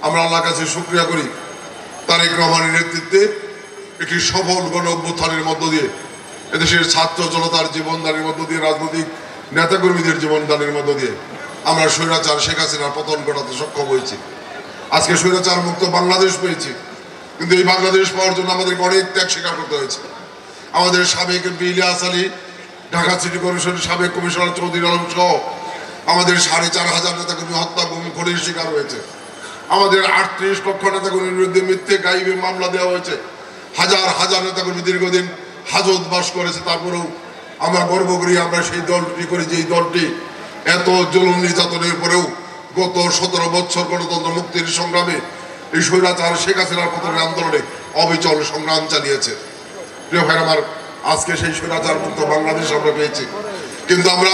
আমরা আল্লাহর কাছে শুকরিয়া করি তারেক রহমানের নেতৃত্বে একটি সফল গণ অভ্যুত্থানের মধ্য দিয়ে এদেশের ছাত্র জনতার জীবনদানের মধ্য দিয়ে রাজনৈতিক নেতাকর্মীদের জীবনদানের মধ্য দিয়ে আমরা স্বৈরাচার শেখ হাসিনার পতন ঘটাতে সক্ষম হয়েছি। আজকে স্বৈরাচার মুক্ত বাংলাদেশ পেয়েছি, কিন্তু এই বাংলাদেশ পাওয়ার জন্য আমাদেরকে অনেক ত্যাগ স্বীকার করতে হয়েছে। আমাদের সাবেক এমপি ইলিয়াস আলী, ঢাকা সিটি কর্পোরেশনের সাবেক কমিশনার চৌধুরী আলম সহ আমাদের 4,500 নেতাকর্মী হত্যা, গুম, খুনের শিকার হয়েছে। আমাদের 38 লক্ষ নেতাকর্মীর বিরুদ্ধে মিথ্যে গাইবে মামলা দেওয়া হয়েছে। হাজার হাজার নেতাকর্মী দীর্ঘদিন হাজত বাস করেছে। তারপরেও আমরা গর্ব করি আমরা সেই দলটি করি যে এই দলটি এত জুলুম নির্যাতনের পরেও গত 17 বছর গণতন্ত্র মুক্তির সংগ্রামে এই স্বৈরাচার শেখ হাসিনার পতনের আন্দোলনে অবিচল সংগ্রাম চালিয়েছে। প্রিয় ভাই আমার, আজকে সেই স্বৈরাচার মুক্ত বাংলাদেশ আমরা পেয়েছি, কিন্তু আমরা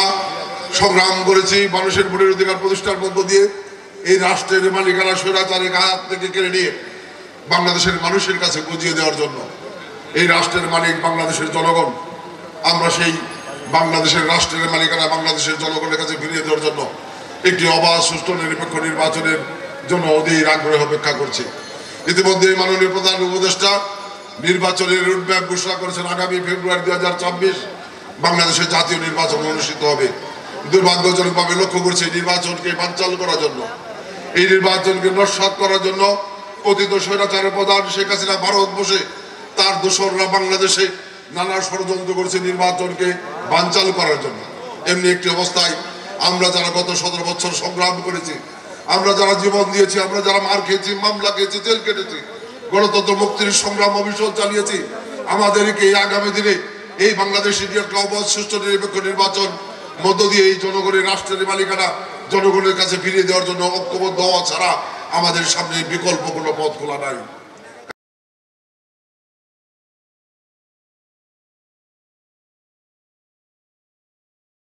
সংগ্রাম করেছি মানুষের ভোটের অধিকার প্রতিষ্ঠার মধ্য দিয়ে এই রাষ্ট্রের মালিকানা স্বৈরাচারের হাত থেকে কেড়ে নিয়ে বাংলাদেশের মানুষের কাছে বুঝিয়ে দেওয়ার জন্য। এই রাষ্ট্রের মালিক বাংলাদেশের জনগণ, আমরা সেই বাংলাদেশের রাষ্ট্রের মালিকানা বাংলাদেশের জনগণের কাছে ফিরিয়ে দেওয়ার জন্য একটি অবাধ সুষ্ঠু নিরপেক্ষ নির্বাচনের জন্য অধীর আগ্রহে অপেক্ষা করছি। ইতিমধ্যে মাননীয় প্রধান উপদেষ্টা নির্বাচনের রুটম্যাপ ঘোষণা করেছেন। আগামী ফেব্রুয়ারি 2026 বাংলাদেশের জাতীয় নির্বাচন অনুষ্ঠিত হবে। দুর্ভাগ্যজনকভাবে লক্ষ্য করছে নির্বাচনকে বানচাল করার জন্য, এই নির্বাচনকে নস্যাৎ করার জন্য কথিত স্বৈরাচারের প্রধান শেখ হাসিনা ভারত বসে তার দোসররা বাংলাদেশে নানা ষড়যন্ত্র করছে নির্বাচনকে বানচাল করার জন্য। এমনি একটি অবস্থায় আমরা যারা গত 17 বছর সংগ্রাম করেছি, আমরা যারা জীবন দিয়েছি, আমরা যারা মার খেয়েছি, মামলা খেয়েছি, জেল কেটেছি, গণতন্ত্র মুক্তির সংগ্রাম অবিচল চালিয়েছি, আমাদেরকে এই আগামী দিনে এই বাংলাদেশের একটা অবাধ সুষ্ঠু নিরপেক্ষ নির্বাচন মধ্য দিয়ে এই জনগণের রাষ্ট্রের মালিকানা জনগণের কাছে ফিরিয়ে দেওয়ার জন্য ঐক্যবদ্ধ হওয়া ছাড়া আমাদের সামনে বিকল্প কোনো পথ খোলা নাই।